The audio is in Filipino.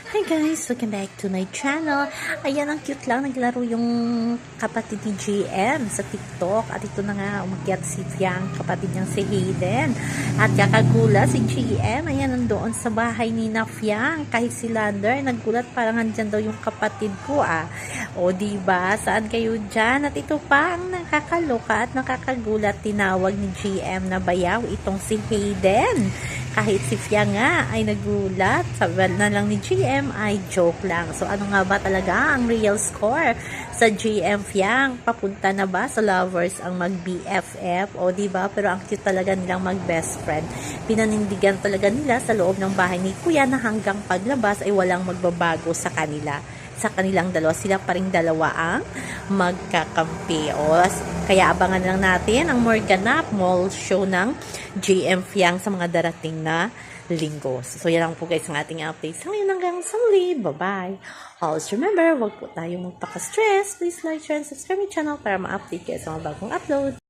Hi guys! Welcome back to my channel. Ayan, ang cute lang. Naglaro yung kapatid ni GM sa TikTok. At ito na nga, umakyat si Fiang, kapatid niyang si Hayden. At kakagula si GM. Ayan, nandoon sa bahay ni na Fiang. Kahit si Lander, naggulat parang andyan daw yung kapatid ko O diba? Saan kayo dyan? At ito pa ang nakakaloka at nakakagulat. Tinawag ni GM na bayaw itong si Hayden. Kahit si Fia nga ay nagulat, sabi na lang ni GM ay joke lang. So ano nga ba talaga ang real score sa GM Fiang? Papunta na ba sa lovers ang mag-BFF? O diba? Pero ang cute talaga nilang mag-best friend. Pinanindigan talaga nila sa loob ng bahay ni Kuya na hanggang paglabas ay walang magbabago sa kanila. Sa kanilang dalawa, sila pa rin dalawa ang magkakampi. Kaya abangan lang natin ang more ganap mall show ng GM Fiang sa mga darating na linggo. So yan lang po guys ang ating update. Sa ngayon hanggang sa muli. Bye-bye. Always remember, wag po tayong magpaka-stress. Please like, share, and subscribe my channel para ma-update kayo sa mga bagong upload.